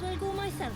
I'll go myself.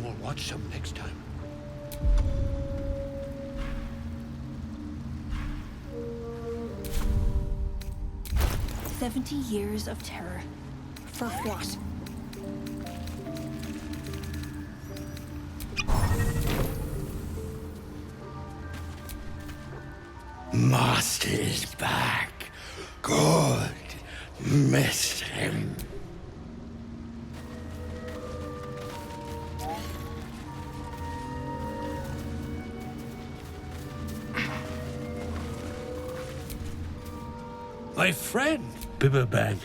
More watchsome next time. "70 years of terror. For what?" Master is back. Good. Missed him. My friend, Bibberbang.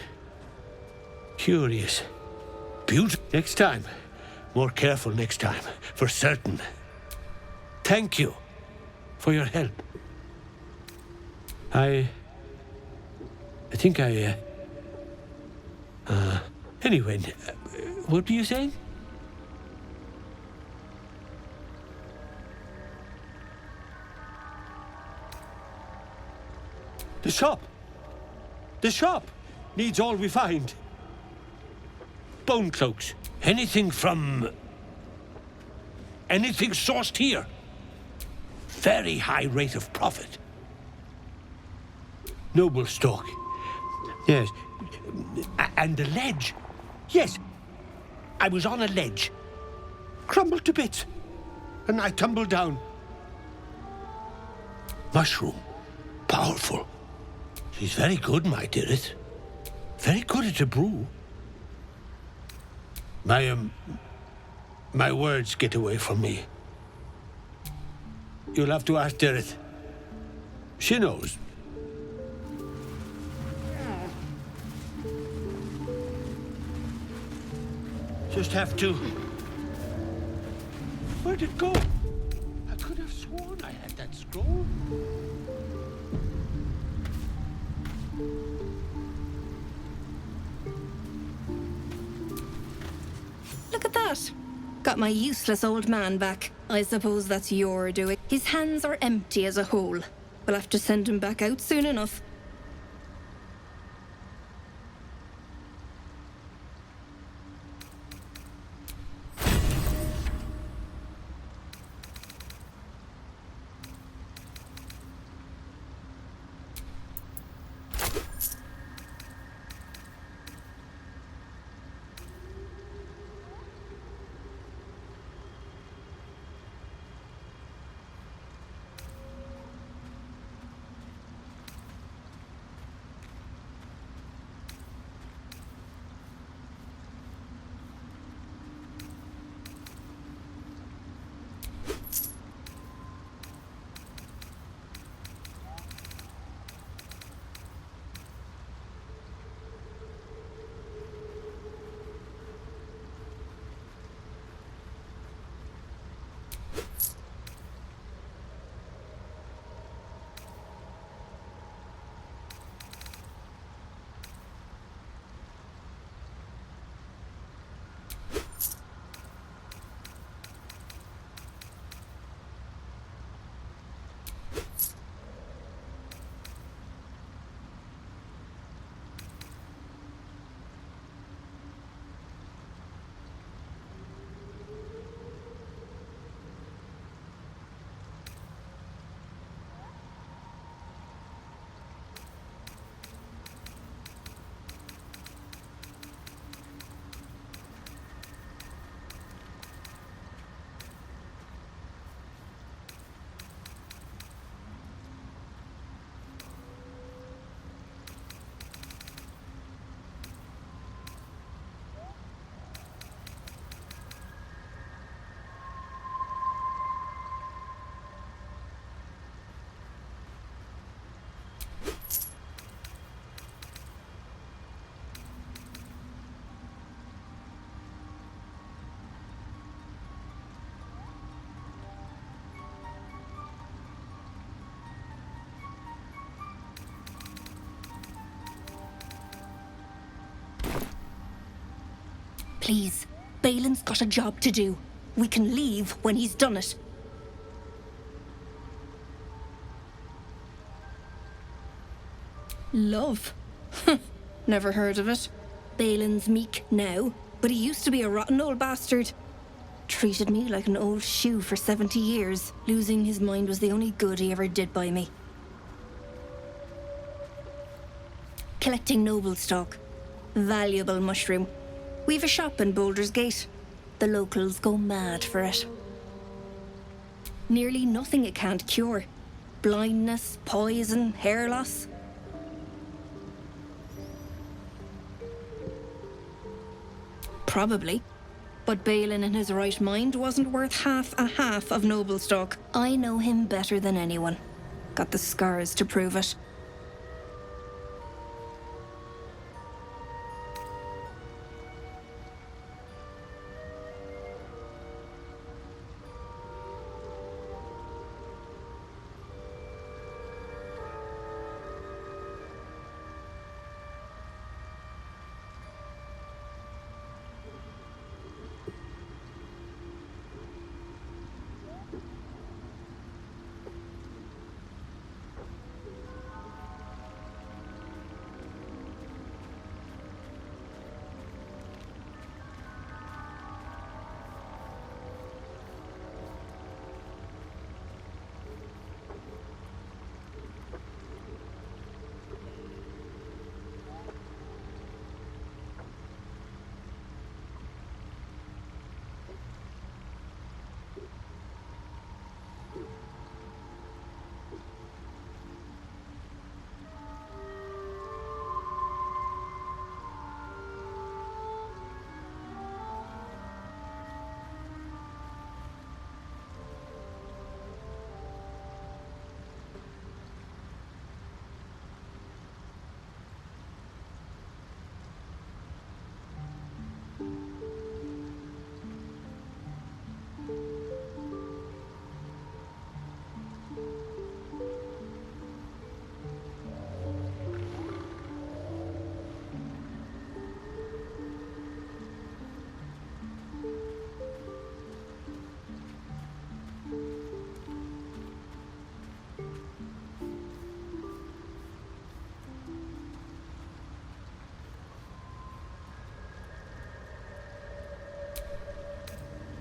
Curious. Beautiful. Next time. More careful next time. For certain. Thank you for your help. I think anyway, what were you saying? The shop. The shop needs all we find. Bone cloaks. Anything sourced here. Very high rate of profit. Noble stock. Yes. And the ledge. Yes. I was on a ledge. Crumbled to bits. And I tumbled down. Mushroom. Powerful. She's very good, my dearest. Very good at a brew. My words get away from me. You'll have to ask Dirith. She knows. Just have to... Where'd it go? I could have sworn I had that scroll. Look at that. Got my useless old man back. I suppose that's your doing. His hands are empty as a whole. We'll have to send him back out soon enough. Please, Balin's got a job to do. We can leave when he's done it. Love? Never heard of it. Balin's meek now, but he used to be a rotten old bastard. Treated me like an old shoe for 70 years. Losing his mind was the only good he ever did by me. Collecting noble stock. Valuable mushroom. We've a shop in Baldur's Gate. The locals go mad for it. Nearly nothing it can't cure. Blindness, poison, hair loss. Probably. But Balin in his right mind wasn't worth half of noble stock. I know him better than anyone. Got the scars to prove it.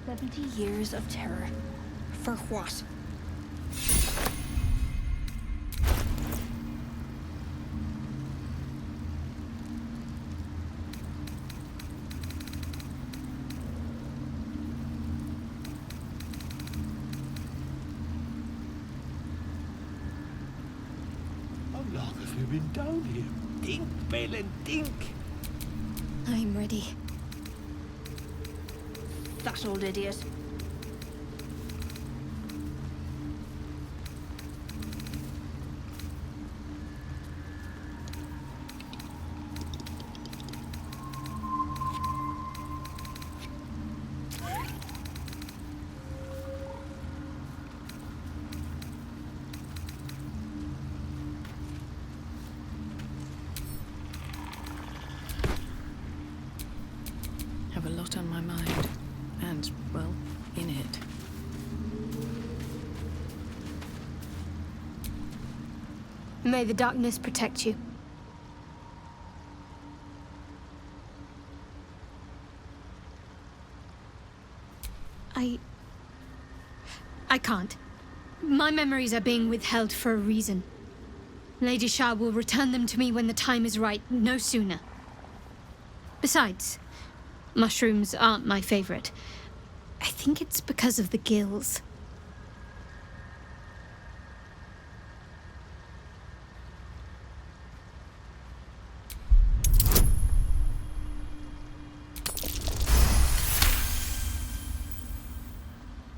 "70 years of terror. For what?" How long have we been down here? Think, Balin, think. I'm ready. That old idiot. Have a lot on my mind. And, well, in it. May the darkness protect you. I can't. My memories are being withheld for a reason. Lady Shah will return them to me when the time is right, no sooner. Besides, mushrooms aren't my favorite. I think it's because of the gills.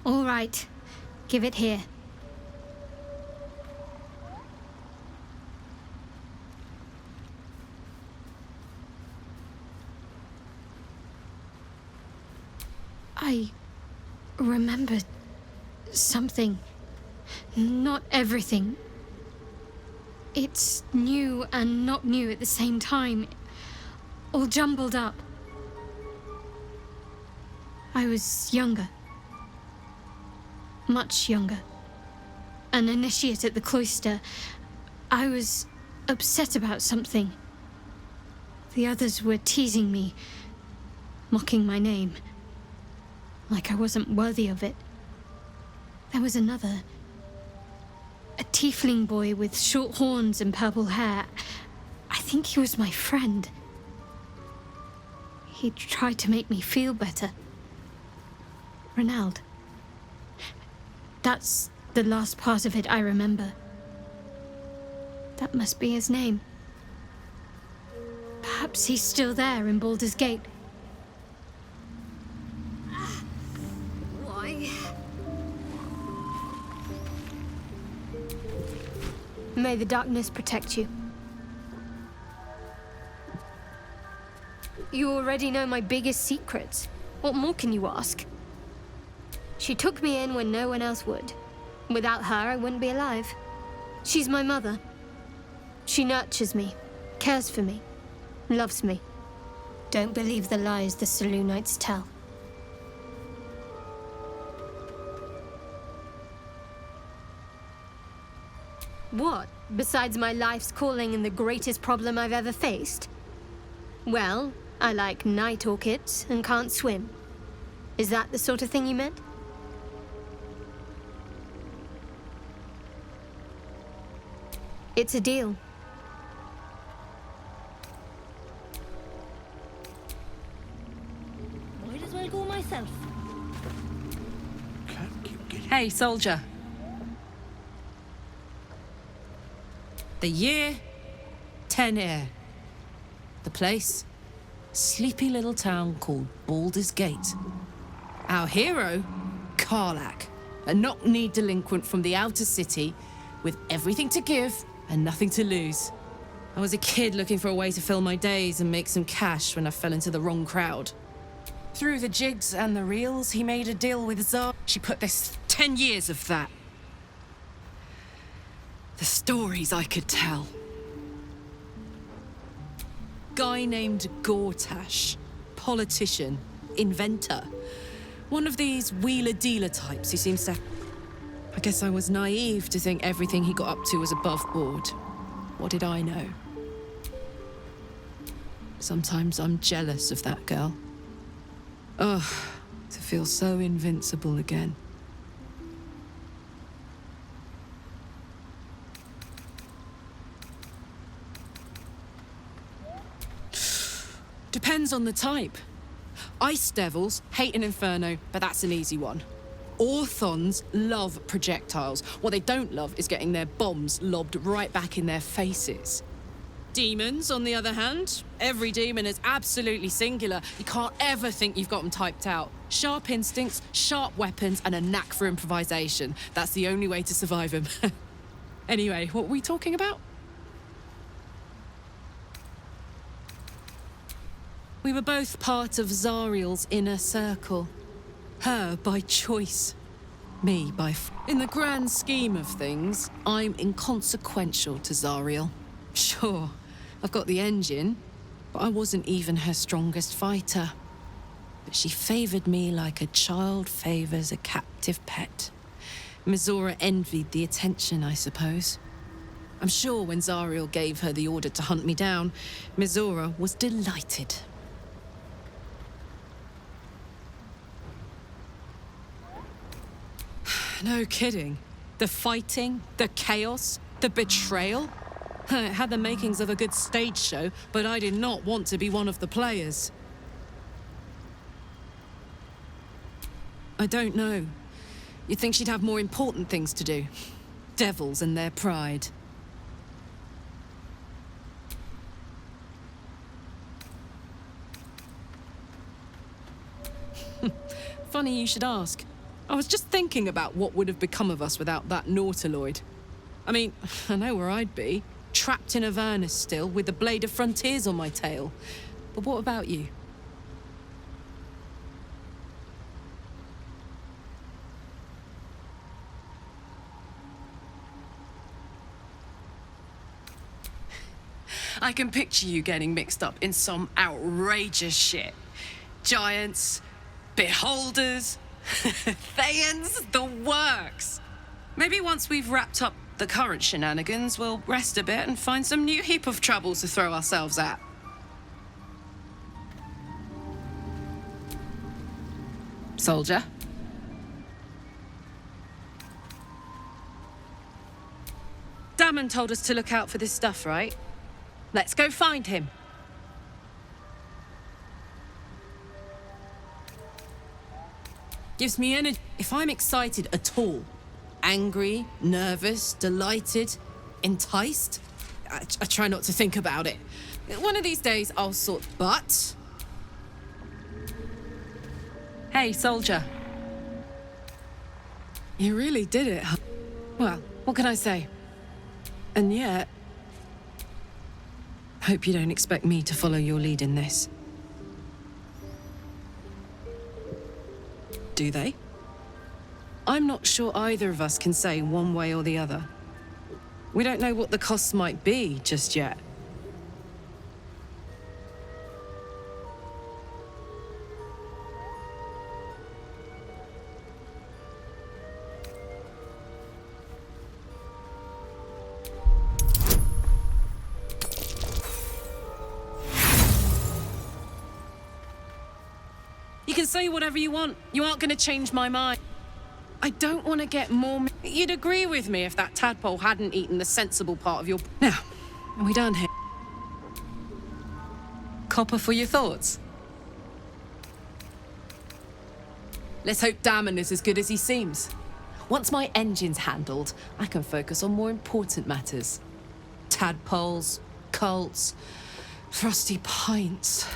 All right, give it here. I remember something. Not everything. It's new and not new at the same time. All jumbled up. I was younger. Much younger. An initiate at the cloister. I was upset about something. The others were teasing me, mocking my name, like I wasn't worthy of it. There was another. A tiefling boy with short horns and purple hair. I think he was my friend. He tried to make me feel better. Renald. That's the last part of it I remember. That must be his name. Perhaps he's still there in Baldur's Gate. Why? May the darkness protect you. You already know my biggest secrets. What more can you ask? She took me in when no one else would. Without her, I wouldn't be alive. She's my mother. She nurtures me, cares for me, loves me. Don't believe the lies the Selûnites tell. What, besides my life's calling and the greatest problem I've ever faced? Well, I like night orchids and can't swim. Is that the sort of thing you meant? It's a deal. Might as well go myself. Can't keep getting... Hey, soldier. The year, 10 air. The place, sleepy little town called Baldur's Gate. Our hero, Karlach, a knock-knee delinquent from the outer city with everything to give and nothing to lose. I was a kid looking for a way to fill my days and make some cash when I fell into the wrong crowd. Through the jigs and the reels, he made a deal with Zar. She put this 10 years of that. The stories I could tell. Guy named Gortash, politician, inventor. One of these wheeler-dealer types who seems to... I guess I was naive to think everything he got up to was above board. What did I know? Sometimes I'm jealous of that girl. Ugh, to feel so invincible again. Depends on the type. Ice devils hate an inferno, but that's an easy one. Orthons love projectiles. What they don't love is getting their bombs lobbed right back in their faces. Demons, on the other hand, every demon is absolutely singular. You can't ever think you've got them typed out. Sharp instincts, sharp weapons, and a knack for improvisation. That's the only way to survive them. Anyway, what were we talking about? We were both part of Zariel's inner circle. Her by choice, me by... In the grand scheme of things, I'm inconsequential to Zariel. Sure, I've got the engine, but I wasn't even her strongest fighter. But she favored me like a child favors a captive pet. Mizora envied the attention, I suppose. I'm sure when Zariel gave her the order to hunt me down, Mizora was delighted. No kidding. The fighting, the chaos, the betrayal. It had the makings of a good stage show, but I did not want to be one of the players. I don't know. You'd think she'd have more important things to do. Devils and their pride. Funny you should ask. I was just thinking about what would have become of us without that Nautiloid. I mean, I know where I'd be. Trapped in Avernus still, with the Blade of Frontiers on my tail. But what about you? I can picture you getting mixed up in some outrageous shit. Giants, beholders, Thayans, the works. Maybe once we've wrapped up the current shenanigans, we'll rest a bit and find some new heap of troubles to throw ourselves at. Soldier? Damon told us to look out for this stuff, right? Let's go find him. Gives me energy. If I'm excited at all, angry, nervous, delighted, enticed, I try not to think about it. One of these days I'll sort. But hey, soldier. You really did it, huh? Well, what can I say? And yet, hope you don't expect me to follow your lead in this. Do they? I'm not sure either of us can say one way or the other. We don't know what the costs might be just yet. You can say whatever you want. You aren't going to change my mind. I don't want to get more... You'd agree with me if that tadpole hadn't eaten the sensible part of your... Now, are we done here? Copper for your thoughts? Let's hope Damon is as good as he seems. Once my engine's handled, I can focus on more important matters. Tadpoles, cults, frosty pints...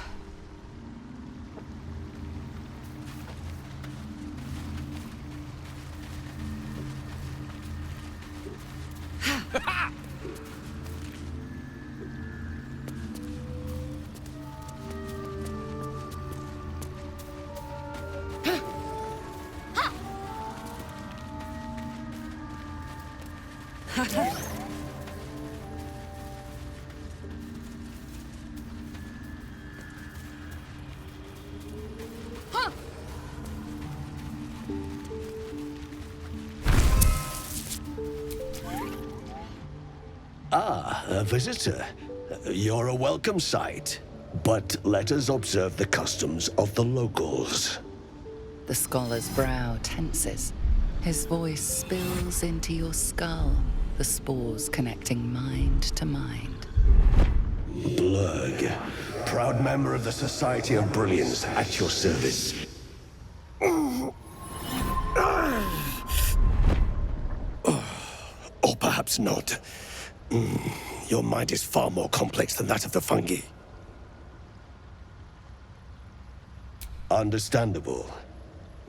Ah, a visitor. You're a welcome sight. But let us observe the customs of the locals. The scholar's brow tenses. His voice spills into your skull, the spores connecting mind to mind. Blurg, proud member of the Society of Brilliance, at your service. Or perhaps not. Your mind is far more complex than that of the fungi. Understandable.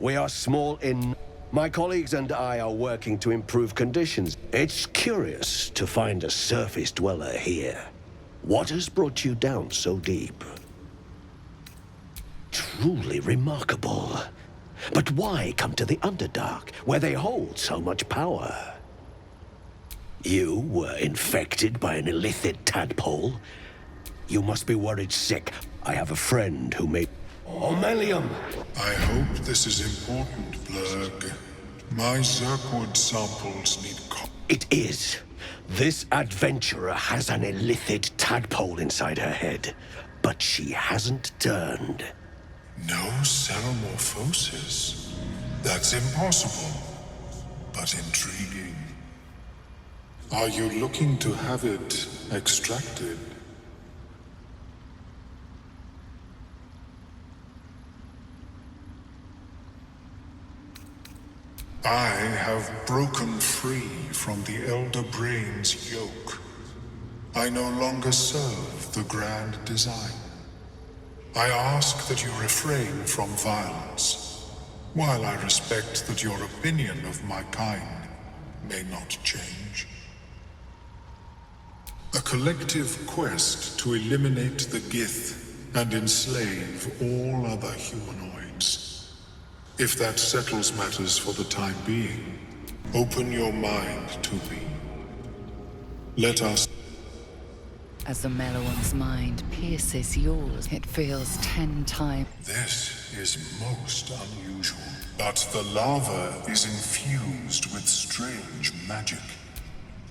We are small in... My colleagues and I are working to improve conditions. It's curious to find a surface dweller here. What has brought you down so deep? Truly remarkable. But why come to the Underdark, where they hold so much power? You were infected by an illithid tadpole? You must be worried sick. I have a friend who may... Omelium! I hope this is important, Blurg. My Zirkwood samples need... It is. This adventurer has an illithid tadpole inside her head, but she hasn't turned. No cellomorphosis? That's impossible, but intriguing. Are you looking to have it extracted? I have broken free from the Elder Brain's yoke. I no longer serve the grand design. I ask that you refrain from violence, while I respect that your opinion of my kind may not change. A collective quest to eliminate the Gith and enslave all other humanoids. If that settles matters for the time being, open your mind to me. Let us... As the Meloan's mind pierces yours, it feels 10 times. This is most unusual. But the lava is infused with strange magic.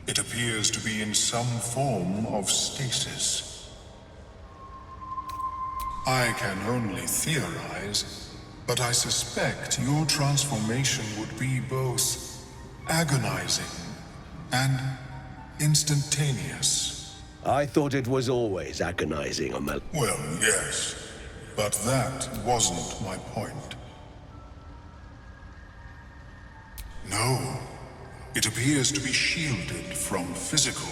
It appears to be in some form of stasis. I can only theorize, but I suspect your transformation would be both agonizing and instantaneous. I thought it was always agonizing, Amel. Well, yes, but that wasn't my point. No, it appears to be shielded from physical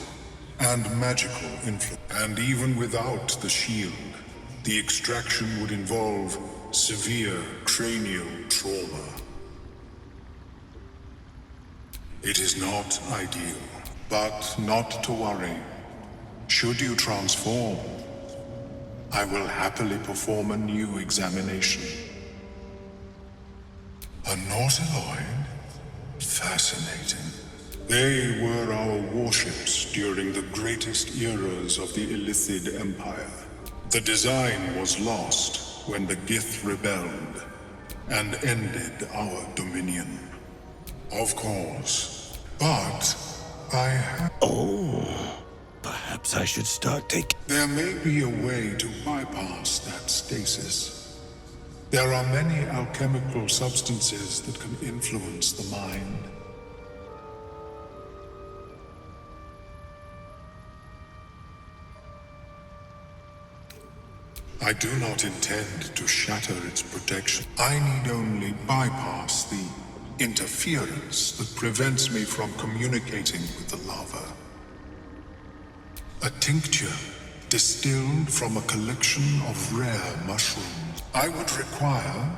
and magical influence. And even without the shield, the extraction would involve severe cranial trauma. It is not ideal, but not to worry. Should you transform, I will happily perform a new examination. A Nautiloid? Fascinating. They were our warships during the greatest eras of the Illithid Empire. The design was lost when the Gith rebelled and ended our dominion. Of course, but I have... Oh, perhaps I should start taking... There may be a way to bypass that stasis. There are many alchemical substances that can influence the mind. I do not intend to shatter its protection. I need only bypass the interference that prevents me from communicating with the lava. A tincture distilled from a collection of rare mushrooms. I would require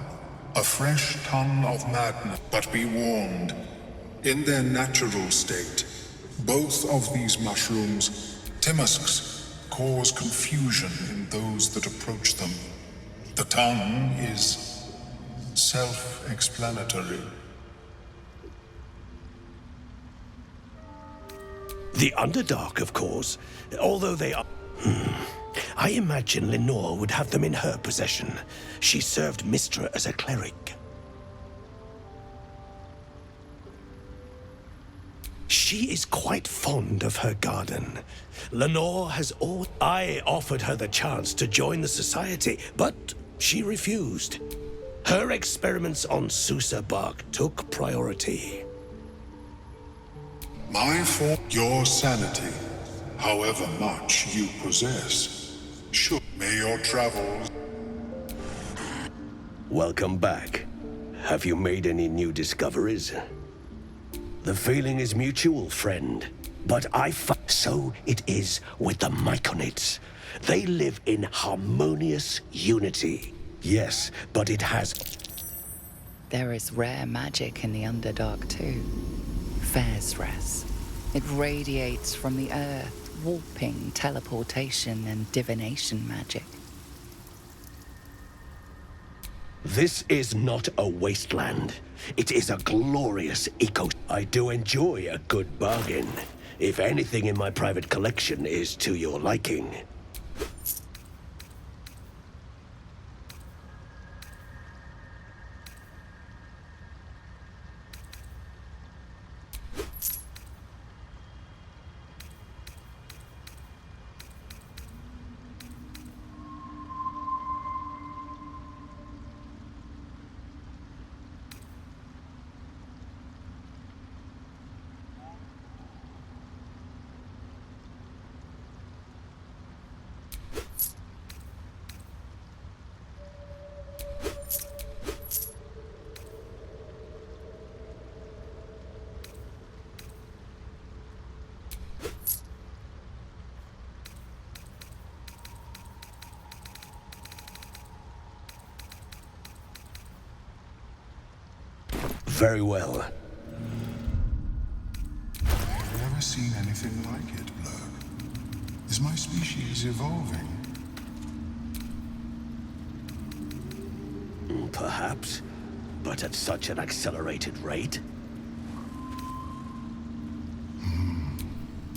a fresh ton of madness, but be warned, in their natural state, both of these mushrooms, Timusks, cause confusion in those that approach them. The tongue is self-explanatory. The Underdark, of course, although they are... I imagine Lenore would have them in her possession. She served Mystra as a cleric. She is quite fond of her garden. Lenore has all... I offered her the chance to join the society, but she refused. Her experiments on Susa bark took priority. Your sanity, however much you possess, may your travels... Welcome back. Have you made any new discoveries? The feeling is mutual, friend. But so it is with the Myconids. They live in harmonious unity. Yes, but it has... There is rare magic in the Underdark too. Fairsres. It radiates from the earth, warping, teleportation, and divination magic. This is not a wasteland. It is a glorious eco... I do enjoy a good bargain. If anything in my private collection is to your liking. Very well. I've never seen anything like it, Blurg. Is my species evolving? Perhaps, but at such an accelerated rate.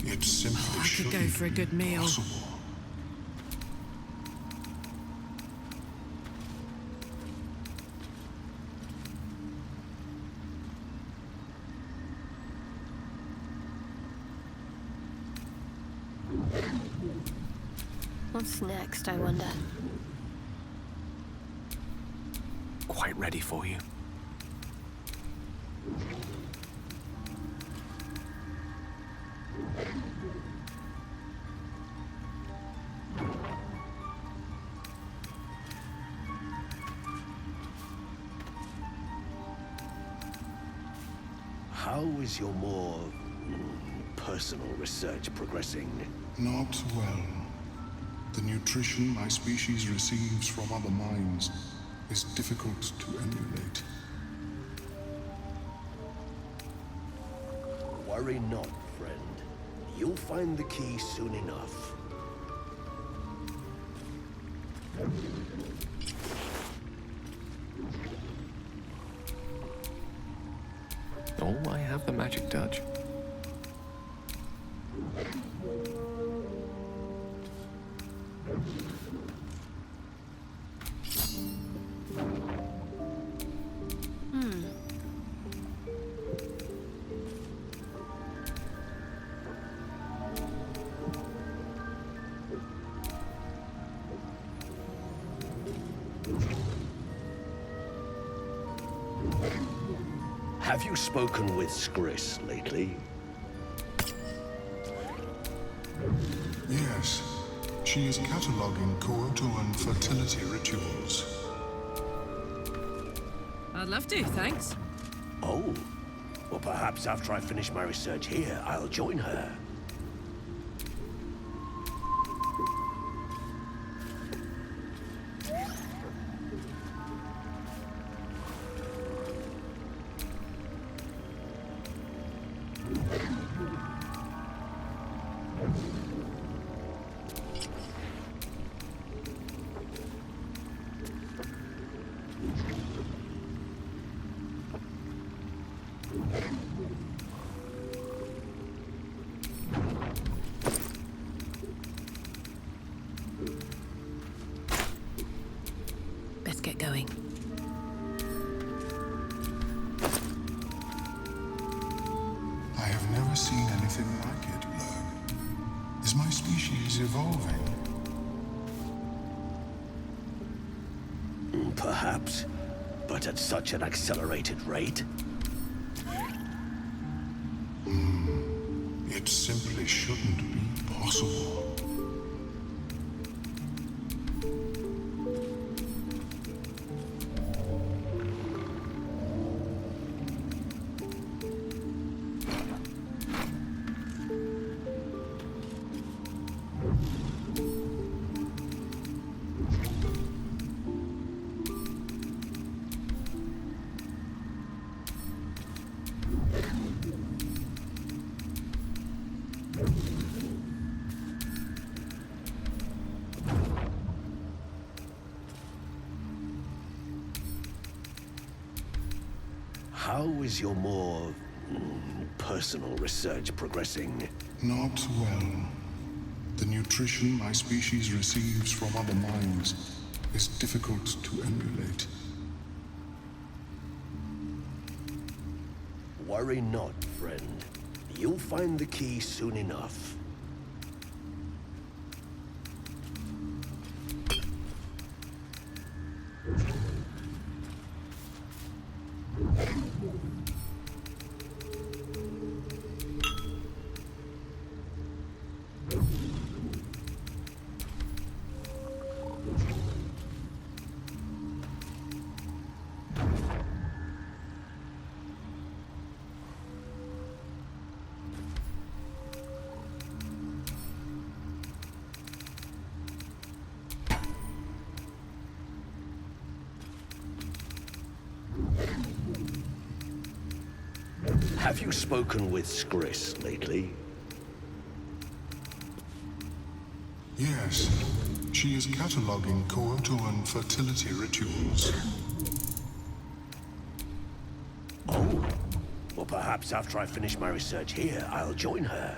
It simply I could shouldn't go for a good be meal. possible. What's next, I wonder? Quite ready for you. How is your more personal research progressing? Not well. The nutrition my species receives from other minds is difficult to emulate. Worry not, friend. You'll find the key soon enough. Oh, I have the magic touch. Have you spoken with Skris lately? Yes, she is cataloguing Coatoan fertility rituals. I'd love to, thanks. Oh. Well, perhaps after I finish my research here, I'll join her. Best get going. I have never seen anything like it, Blurg. Is my species evolving? Perhaps, but at such an accelerated rate. It simply shouldn't be possible. How is your more personal research progressing? Not well. The nutrition my species receives from other minds is difficult to emulate. Worry not, friend. You'll find the key soon enough. Have you spoken with Skris lately? Yes, she is cataloguing Coatoan fertility rituals. Oh. Well, perhaps after I finish my research here, I'll join her.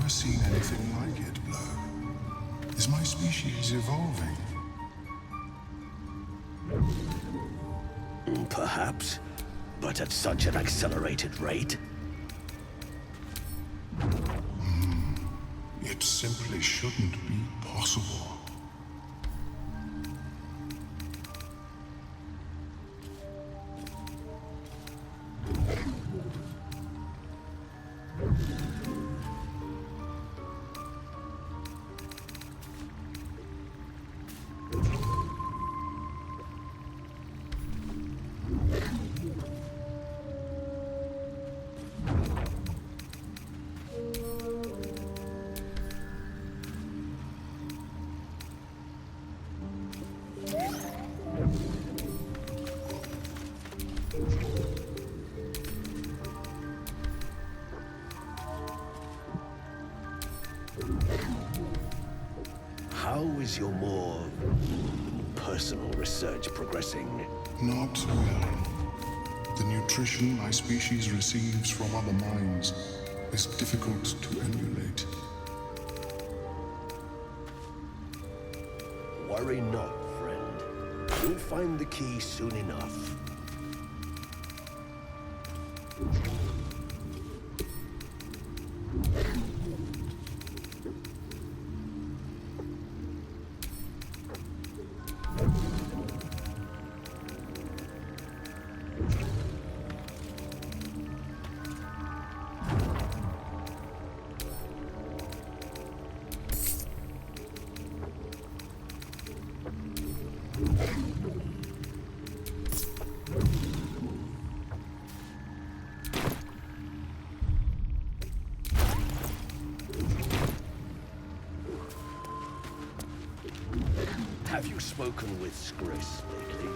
never seen anything like it, Blur. Is my species evolving? Perhaps, but at such an accelerated rate. It simply shouldn't be possible. How is your more personal research progressing? Not well. The nutrition my species receives from other minds is difficult to emulate. Worry not, friend. You'll find the key soon enough. Have you spoken with Skris lately?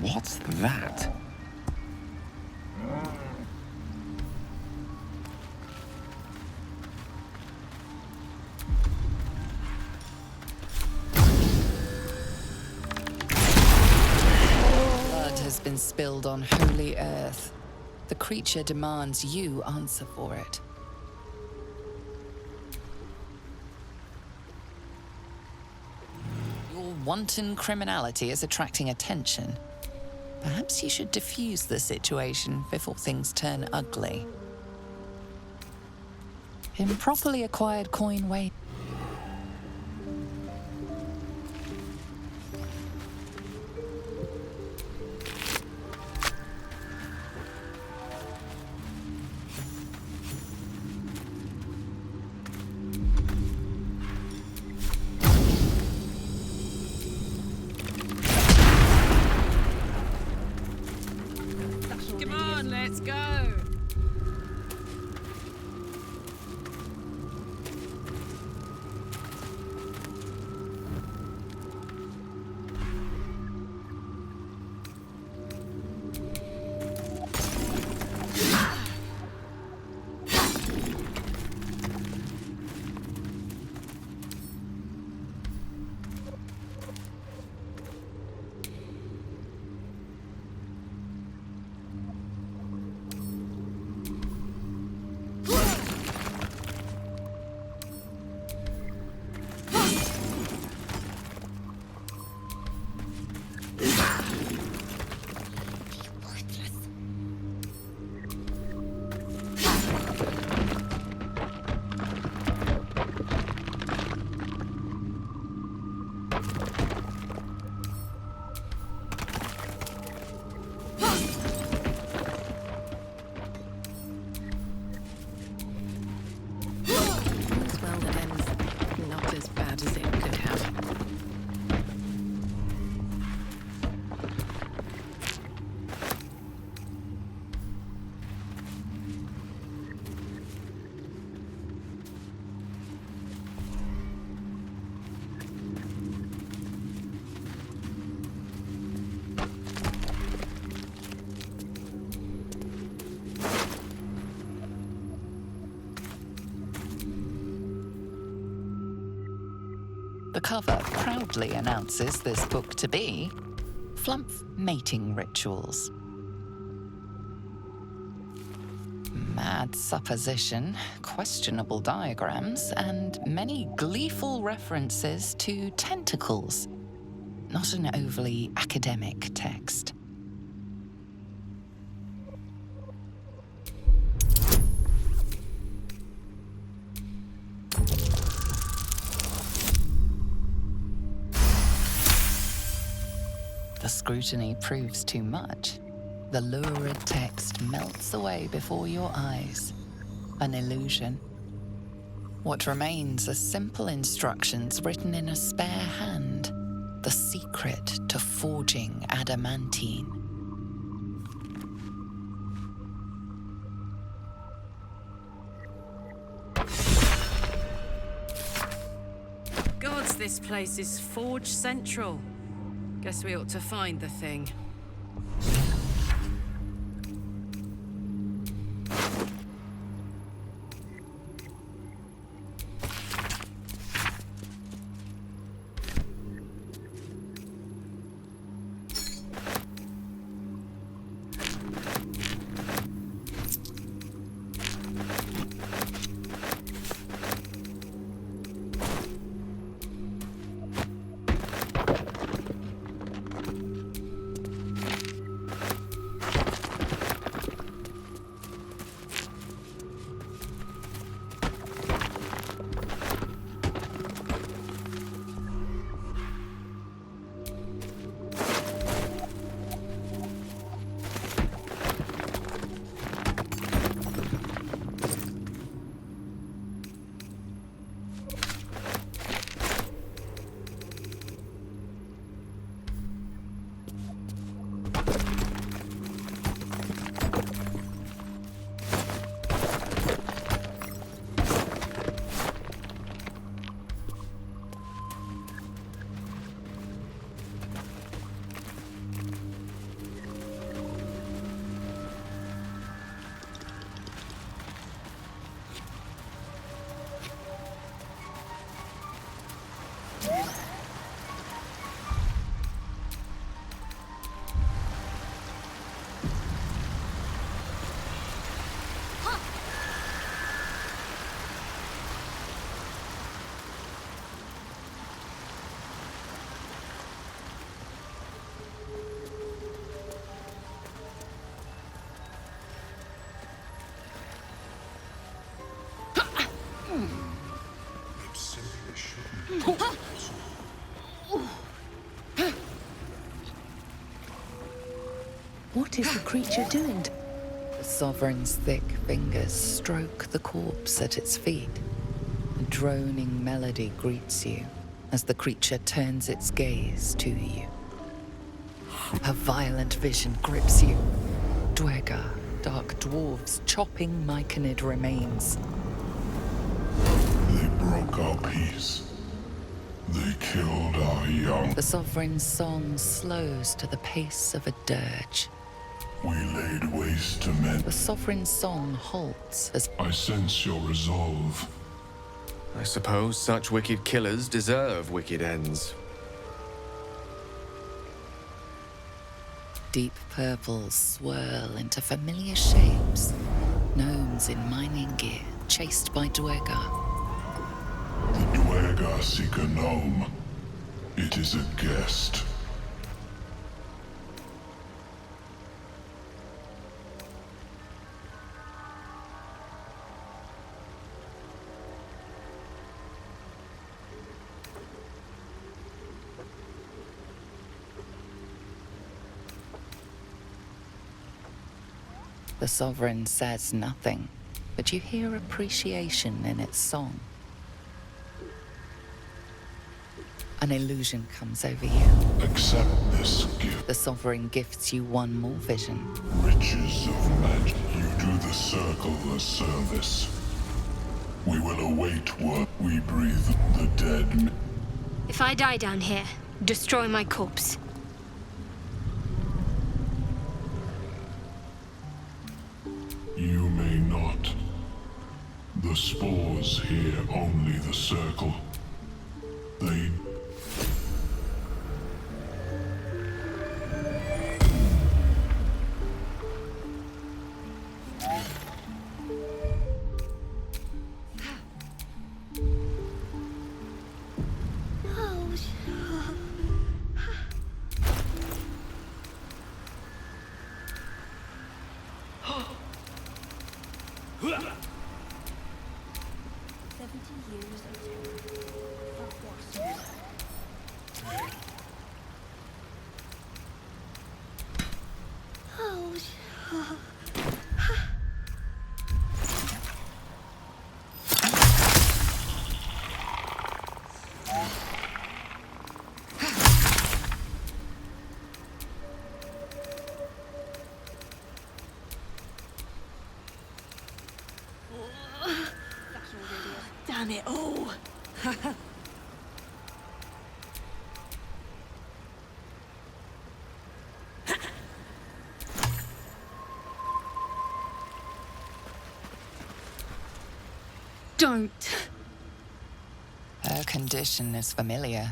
What's that? Blood has been spilled on holy earth. The creature demands you answer for it. Your wanton criminality is attracting attention. Perhaps you should diffuse the situation before things turn ugly. Improperly acquired coin weight. Come on, let's go. The cover proudly announces this book to be Flumph Mating Rituals. Mad supposition, questionable diagrams, and many gleeful references to tentacles. Not an overly academic text. The scrutiny proves too much. The lurid text melts away before your eyes. An illusion. What remains are simple instructions written in a spare hand. The secret to forging adamantine. Gods, this place is Forge Central. Guess we ought to find the thing. What is the creature doing? The Sovereign's thick fingers stroke the corpse at its feet. A droning melody greets you as the creature turns its gaze to you. A violent vision grips you. Dwergar, dark dwarves chopping myconid remains. They broke our peace. They killed our young. The Sovereign's song slows to the pace of a dirge. We laid waste to men. The Sovereign's song halts as I sense your resolve. I suppose such wicked killers deserve wicked ends. deep purples swirl into familiar shapes. Gnomes in mining gear, chased by Dwergar. The Dwergar seek a gnome. It is a guest. The Sovereign says nothing, but you hear appreciation in its song. An illusion comes over you. Accept this gift. The Sovereign gifts you one more vision. Riches of magic. You do the circle a service. We will await what we breathe the dead. If I die down here, destroy my corpse. You may not. The spores hear only the circle. They Damn it all! Don't. Her condition is familiar.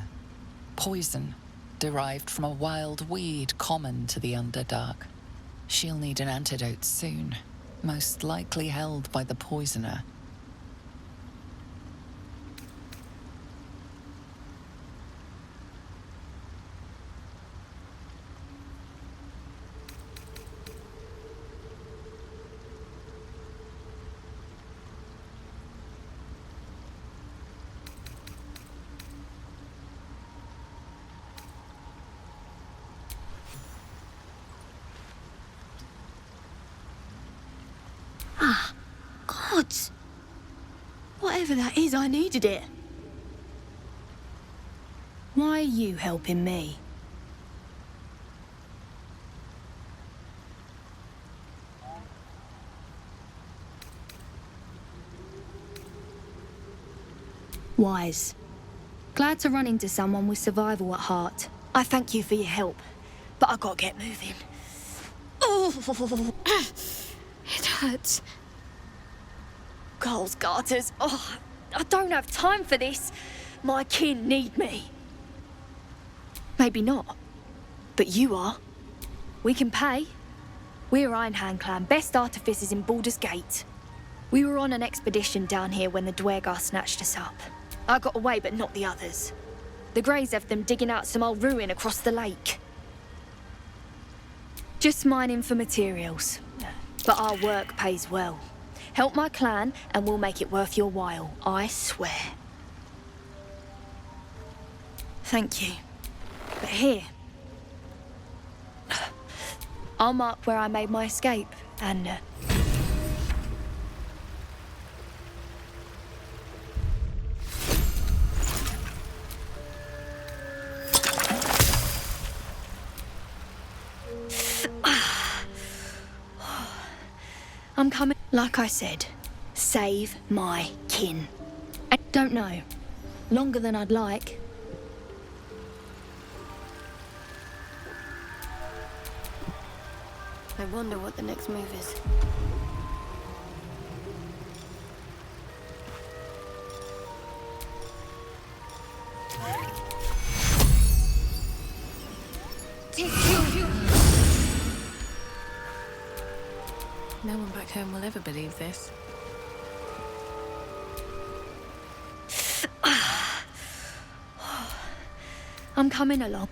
Poison, derived from a wild weed common to the Underdark. She'll need an antidote soon, most likely held by the poisoner. Gods! Whatever that is, I needed it. Why are you helping me? Wise. Glad to run into someone with survival at heart. I thank you for your help, but I gotta get moving. Oh, it hurts. Girls' garters. Oh, I don't have time for this. My kin need me. Maybe not, but you are. We can pay. We're Ironhand Clan, best artificers in Baldur's Gate. We were on an expedition down here when the Dwergar snatched us up. I got away, but not the others. The Greys have them digging out some old ruin across the lake. Just mining for materials. But our work pays well. Help my clan, and we'll make it worth your while, I swear. Thank you. But here, I'll mark where I made my escape, and I'm coming. Like I said, save my kin. I don't know. Longer than I'd like. I wonder what the next move is. No one back home will ever believe this. I'm coming along.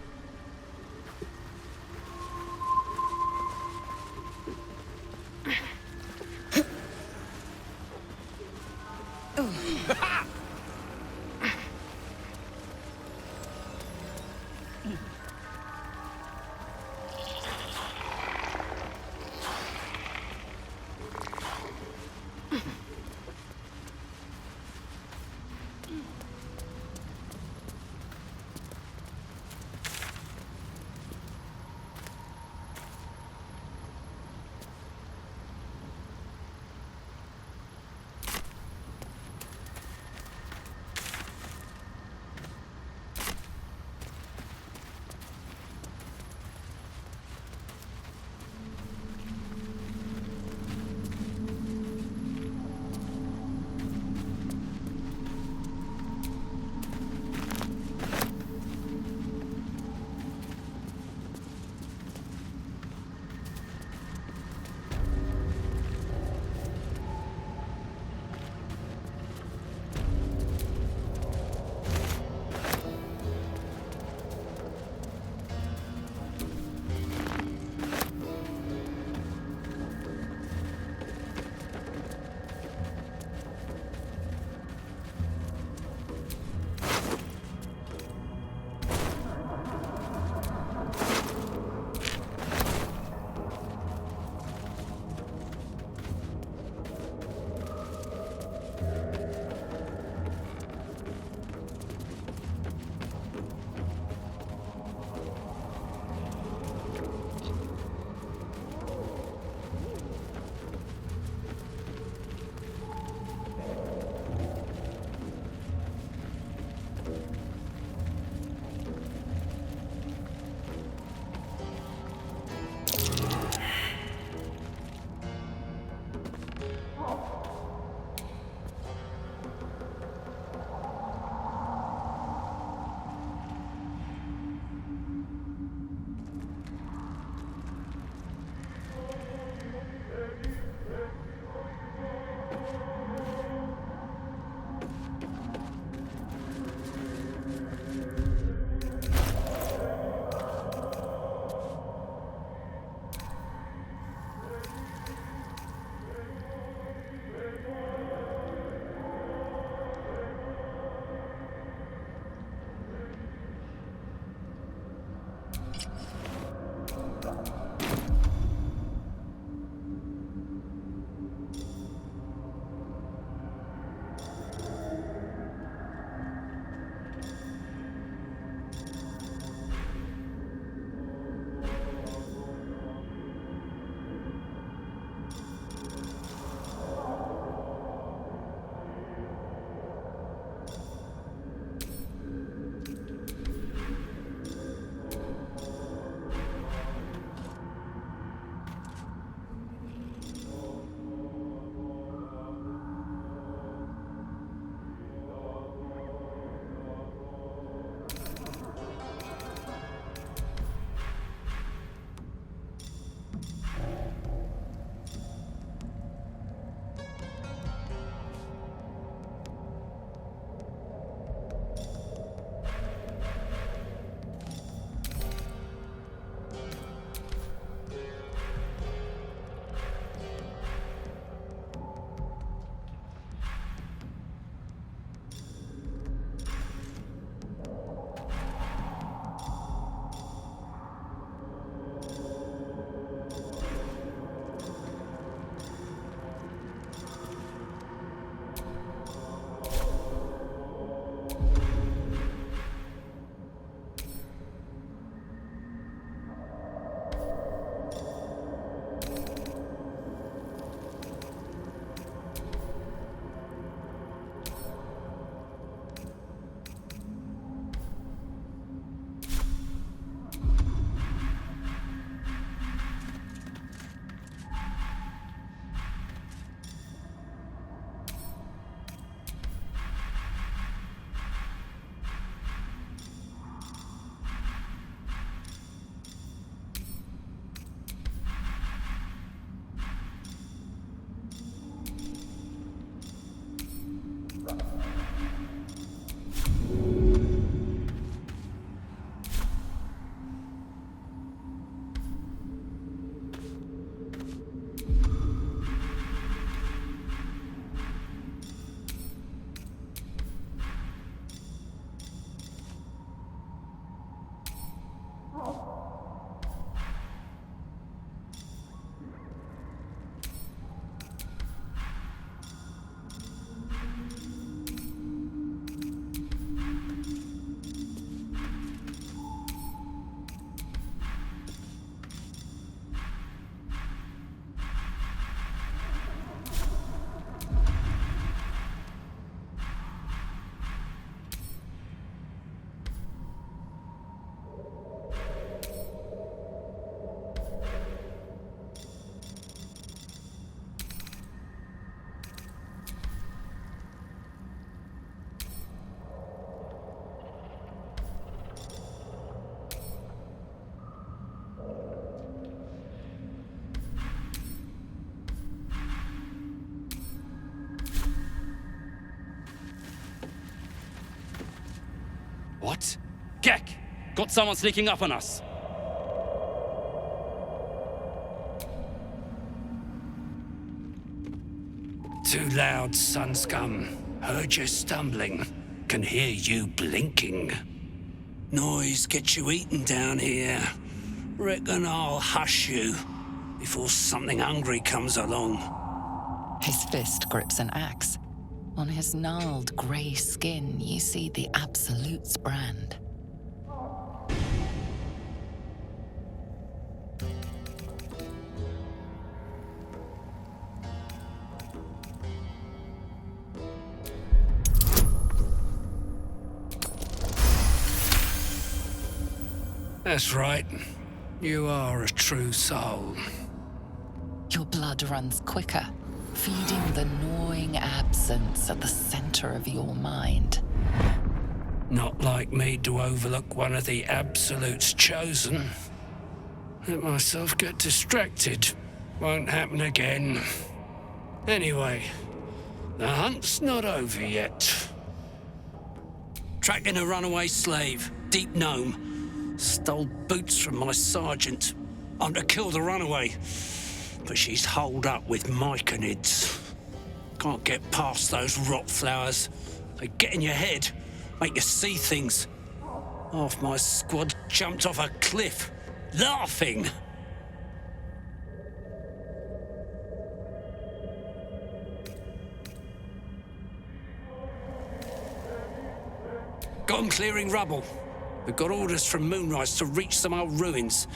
What? Gek! Got someone sneaking up on us. Too loud, sun scum. Heard you stumbling. Can hear you blinking. Noise gets you eaten down here. Reckon I'll hush you before something hungry comes along. His fist grips an axe. On his gnarled grey skin, you see the Absolute's brand. That's right. You are a true soul. Your blood runs quicker, feeding the gnawing absence at the center of your mind. Not like me to overlook one of the Absolute's chosen. Let myself get distracted. Won't happen again. Anyway, the hunt's not over yet. Tracking a runaway slave, Deep Gnome. Stole boots from my sergeant. I'm to kill the runaway, but she's holed up with myconids. Can't get past those rot flowers. They get in your head, make you see things. Half my squad jumped off a cliff, laughing. Got 'em clearing rubble. We've got orders from Moonrise to reach some old ruins.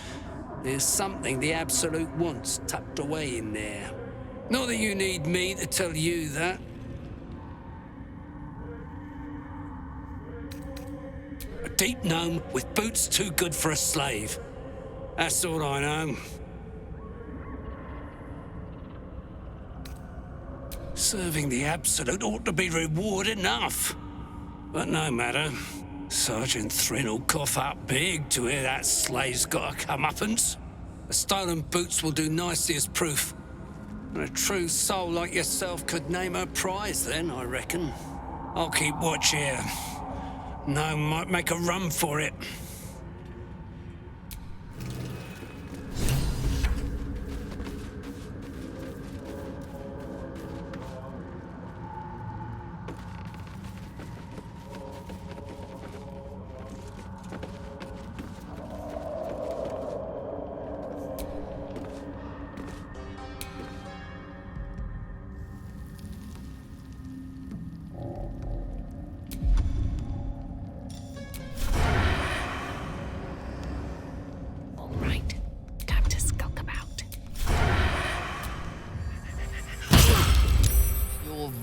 There's something the Absolute wants tucked away in there. Not that you need me to tell you that. A deep gnome with boots too good for a slave. That's all I know. Serving the Absolute ought to be reward enough. But no matter. Sergeant Thrin will cough up big to hear that slave's got a comeuppance. The stolen boots will do nicely as proof. And a true soul like yourself could name her prize then, I reckon. I'll keep watch here. No, might make a run for it.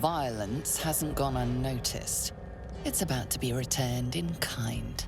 Violence hasn't gone unnoticed. It's about to be returned in kind.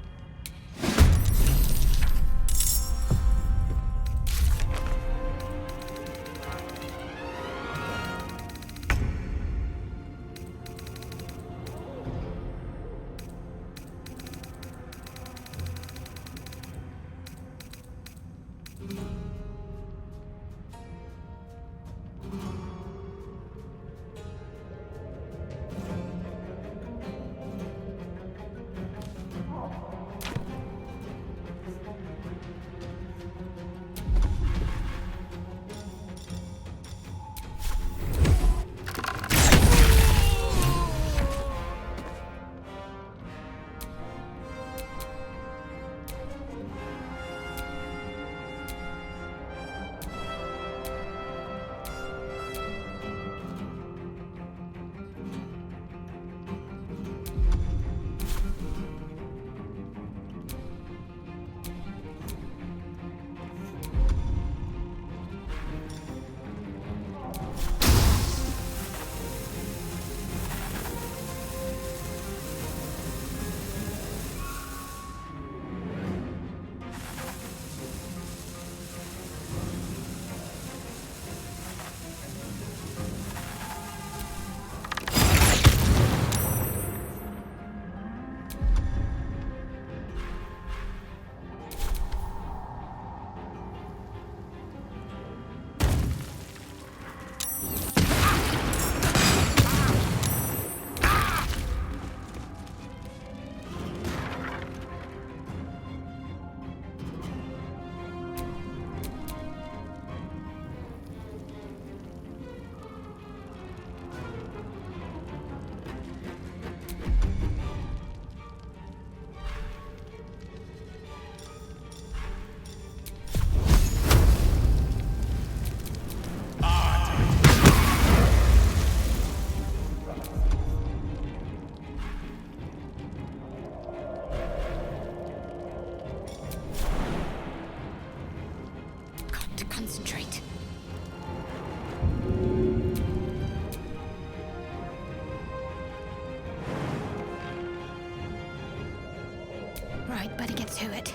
Right, better get to it.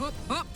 Up, up!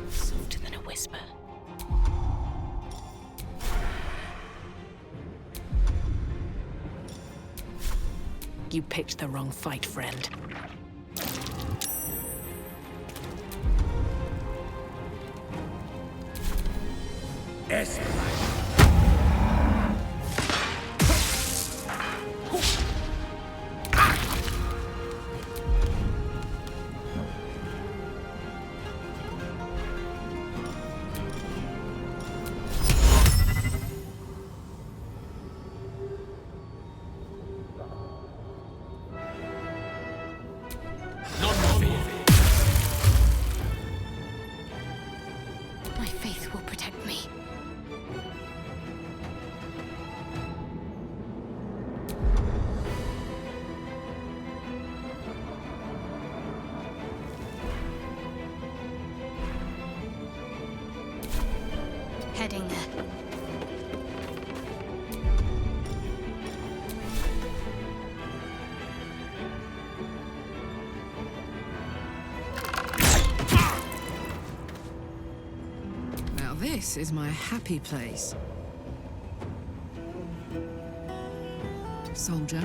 Softer than a whisper. You picked the wrong fight, friend. My faith will protect me. Heading there. Now this is my happy place. Soldier.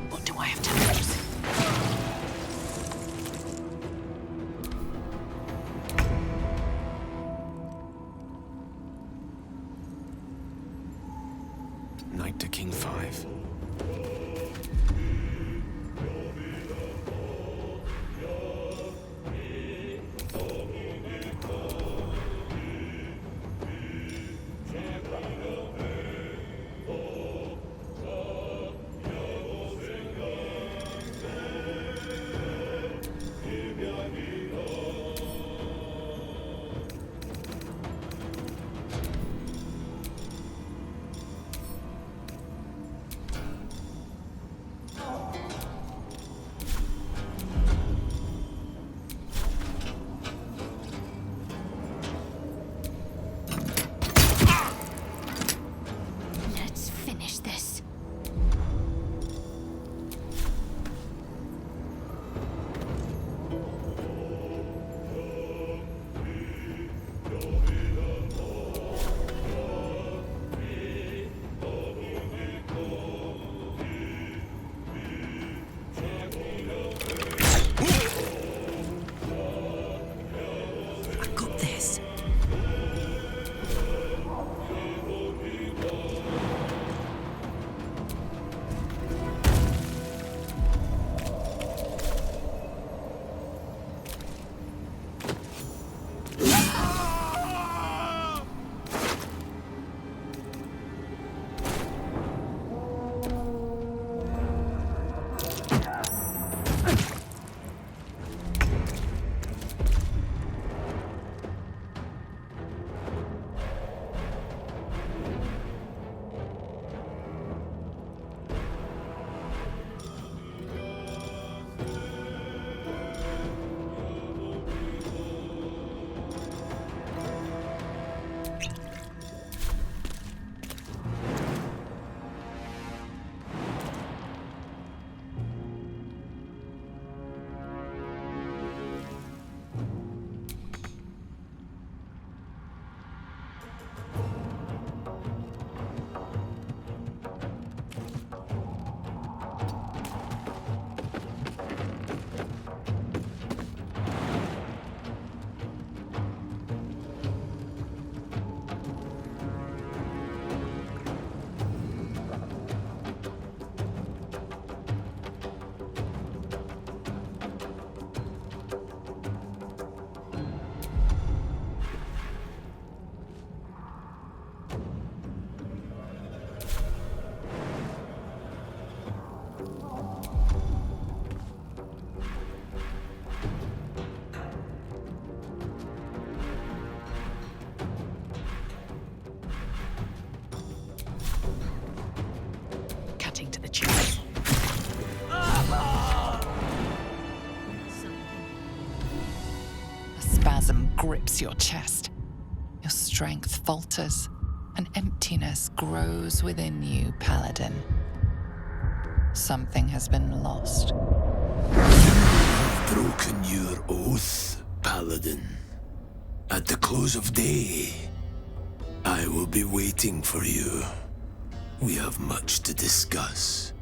What do I have to lose? Knight to King 5. grips your chest. Your strength falters. An emptiness grows within you, Paladin. Something has been lost. You have broken your oath, Paladin. At the close of day, I will be waiting for you. We have much to discuss.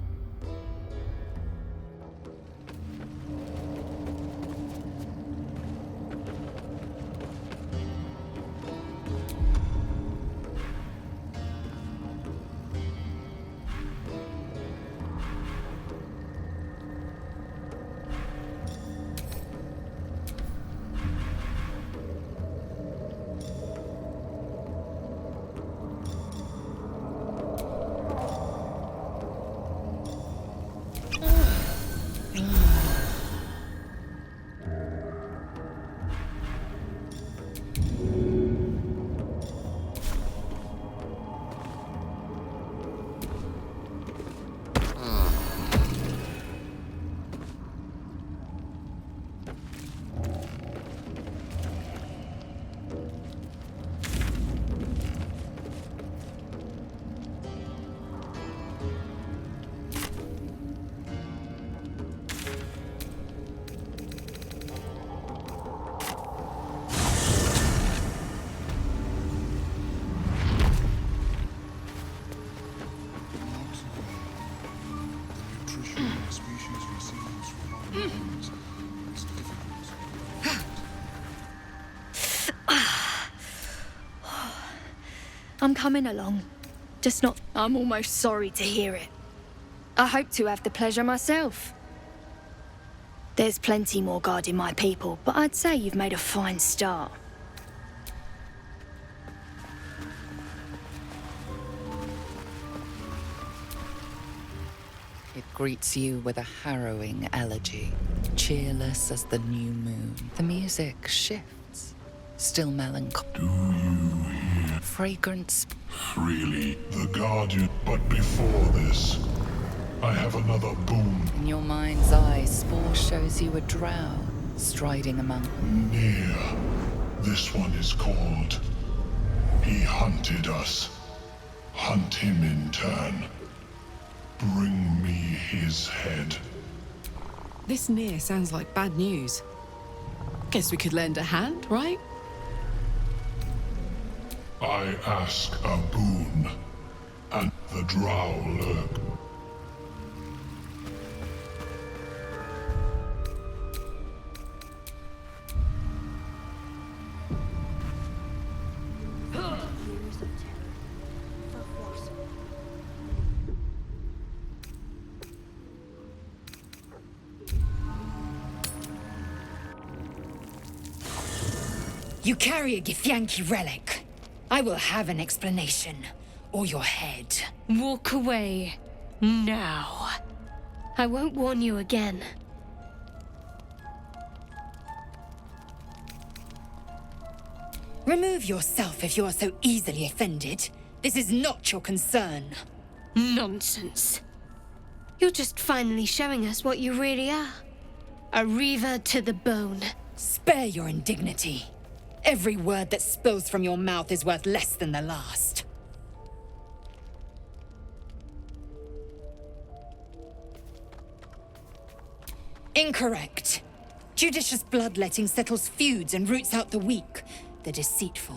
I'm coming along. Just not... I'm almost sorry to hear it. I hope to have the pleasure myself. There's plenty more guarding my people, but I'd say you've made a fine start. It greets you with a harrowing elegy, cheerless as the new moon. The music shifts, still melancholy. Do you hear? Fragrance. Freely, the Guardian. But before this, I have another boon. In your mind's eye, Spore shows you a drow striding among. Near. This one is called. He hunted us. Hunt him in turn. Bring me his head. This near sounds like bad news. Guess we could lend a hand, right? I ask a boon, and the drow lurk. You carry a Githyanki relic. I will have an explanation, or your head. Walk away. Now. I won't warn you again. Remove yourself if you are so easily offended. This is not your concern. Nonsense. You're just finally showing us what you really are. A reaver to the bone. Spare your indignity. Every word that spills from your mouth is worth less than the last. Incorrect. Judicious bloodletting settles feuds and roots out the weak, the deceitful.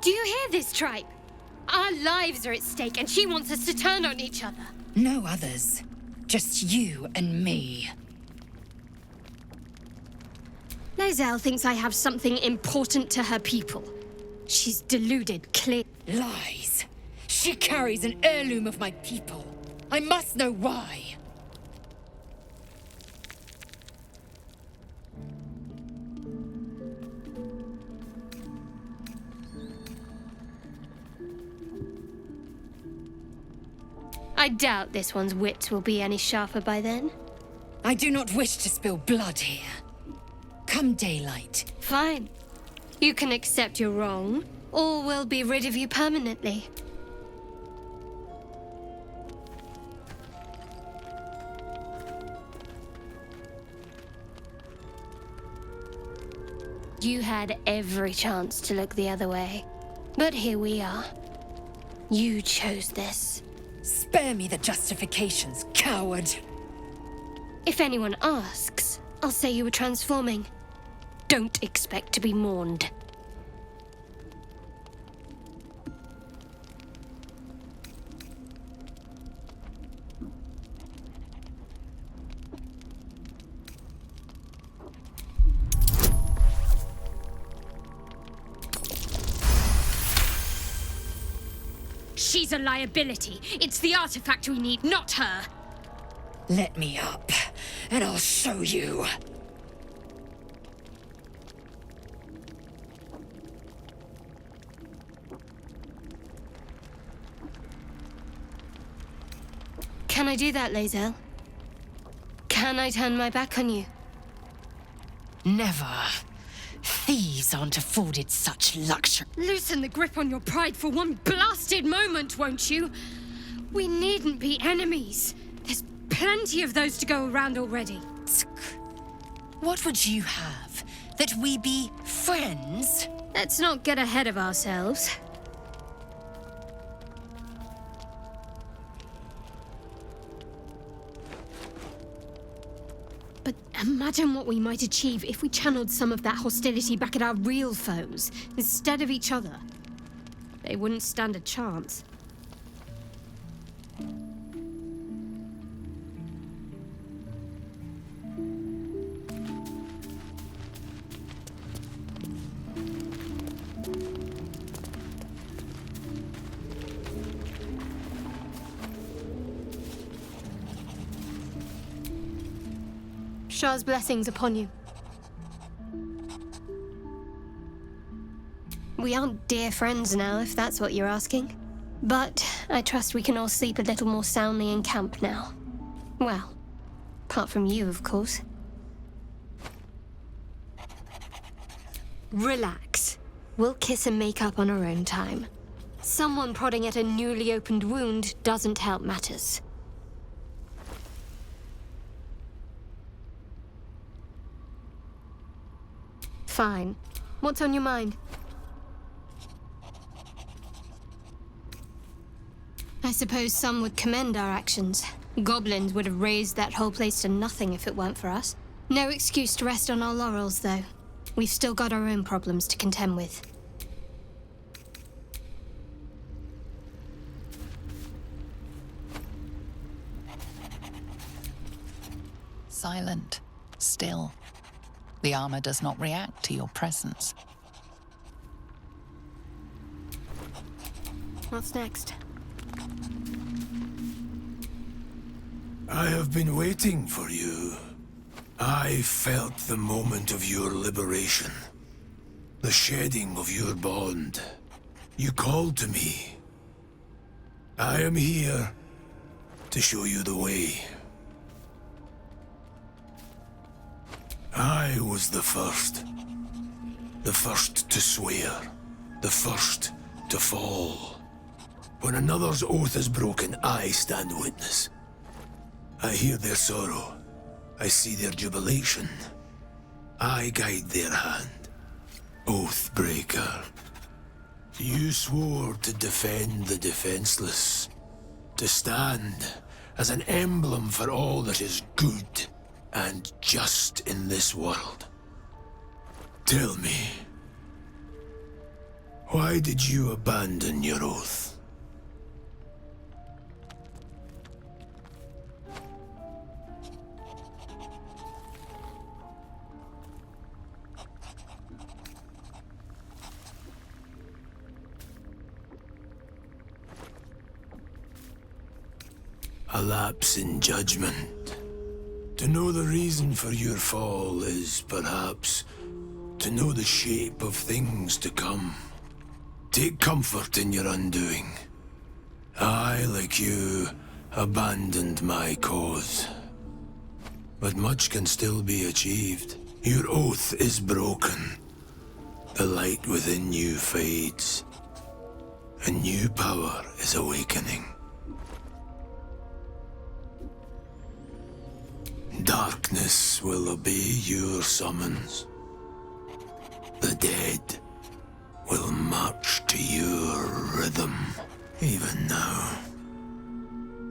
Do you hear this, tribe? Our lives are at stake and she wants us to turn on each other. No others. Just you and me. Lae'zel thinks I have something important to her people. She's deluded, clear. Lies. She carries an heirloom of my people. I must know why. I doubt this one's wits will be any sharper by then. I do not wish to spill blood here. Come daylight. Fine. You can accept you're wrong, or we'll be rid of you permanently. You had every chance to look the other way. But here we are. You chose this. Spare me the justifications, coward. If anyone asks, I'll say you were transforming. Don't expect to be mourned. She's a liability. It's the artifact we need, not her. Let me up, and I'll show you. Can I do that, Lae'zel? Can I turn my back on you? Never. Thieves aren't afforded such luxury. Loosen the grip on your pride for one blasted moment, won't you? We needn't be enemies. There's plenty of those to go around already. What would you have? That we be friends? Let's not get ahead of ourselves. But imagine what we might achieve if we channeled some of that hostility back at our real foes, instead of each other. They wouldn't stand a chance. Shah's blessings upon you. We aren't dear friends now, if that's what you're asking. But I trust we can all sleep a little more soundly in camp now. Well, apart from you, of course. Relax. We'll kiss and make up on our own time. Someone prodding at a newly opened wound doesn't help matters. Fine. What's on your mind? I suppose some would commend our actions. Goblins would have razed that whole place to nothing if it weren't for us. No excuse to rest on our laurels, though. We've still got our own problems to contend with. Silent. Still. The armor does not react to your presence. What's next? I have been waiting for you. I felt the moment of your liberation. The shedding of your bond. You called to me. I am here to show you the way. I was the first. The first to swear. The first to fall. When another's oath is broken, I stand witness. I hear their sorrow. I see their jubilation. I guide their hand. Oathbreaker. You swore to defend the defenseless. To stand as an emblem for all that is good and just in this world. Tell me, why did you abandon your oath? A lapse in judgment. To know the reason for your fall is, perhaps, to know the shape of things to come. Take comfort in your undoing. I, like you, abandoned my cause. But much can still be achieved. Your oath is broken. The light within you fades. A new power is awakening. Darkness will obey your summons. The dead will march to your rhythm, even now.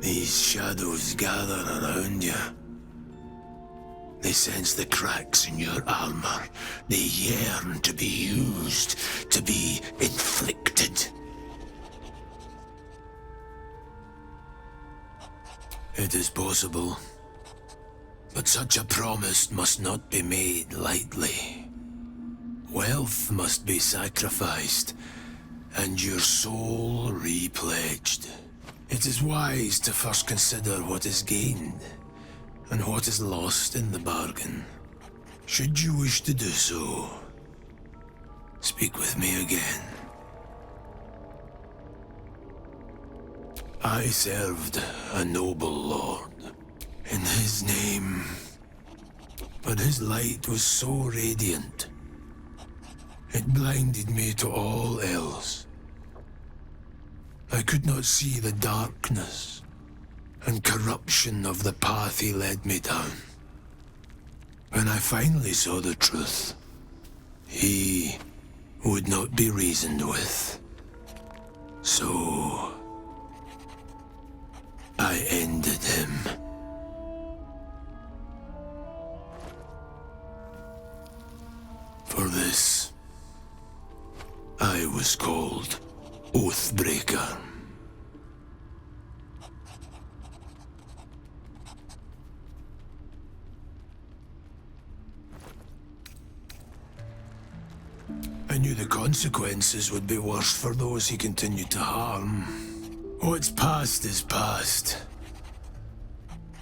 These shadows gather around you. They sense the cracks in your armor. They yearn to be used, to be inflicted. It is possible, but such a promise must not be made lightly. Wealth must be sacrificed, and your soul repledged. It is wise to first consider what is gained, and what is lost in the bargain. Should you wish to do so, speak with me again. I served a noble lord in his name, but his light was so radiant, it blinded me to all else. I could not see the darkness and corruption of the path he led me down. When I finally saw the truth, he would not be reasoned with. So I ended him. For this, I was called Oathbreaker. I knew the consequences would be worse for those he continued to harm. What's past is past.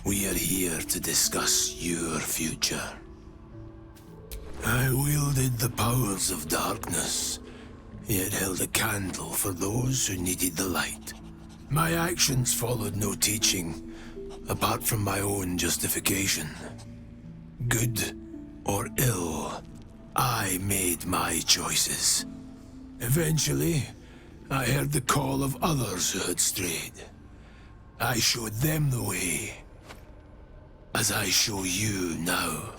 We are here to discuss your future. I wielded the powers of darkness, yet held a candle for those who needed the light. My actions followed no teaching, apart from my own justification. Good or ill, I made my choices. Eventually, I heard the call of others who had strayed. I showed them the way, as I show you now.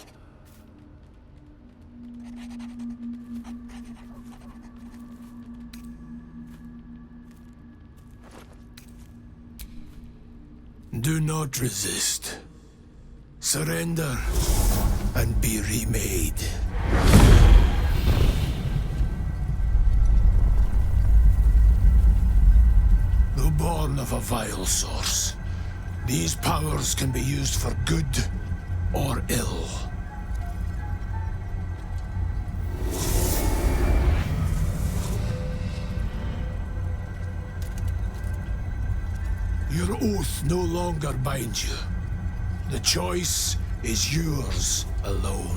Do not resist. Surrender and be remade. Though born of a vile source, these powers can be used for good or ill. Your oath no longer binds you. The choice is yours alone.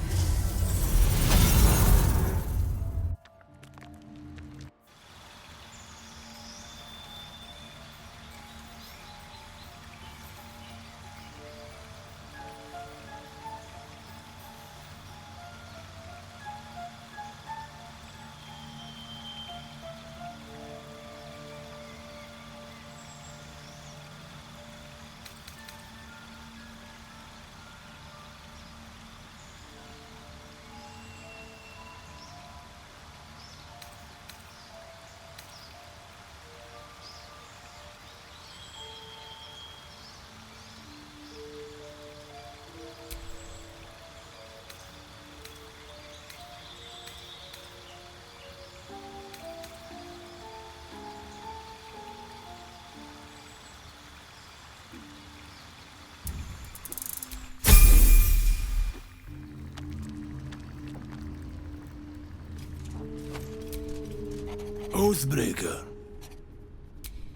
Oathbreaker,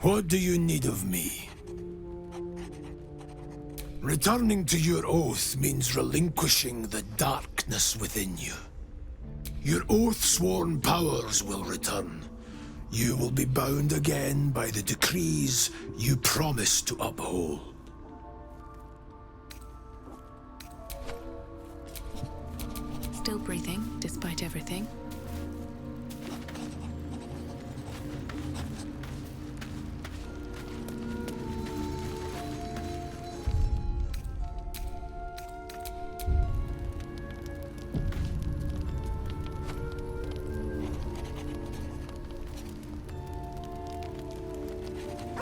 what do you need of me? Returning to your oath means relinquishing the darkness within you. Your oath-sworn powers will return. You will be bound again by the decrees you promised to uphold. Still breathing, despite everything.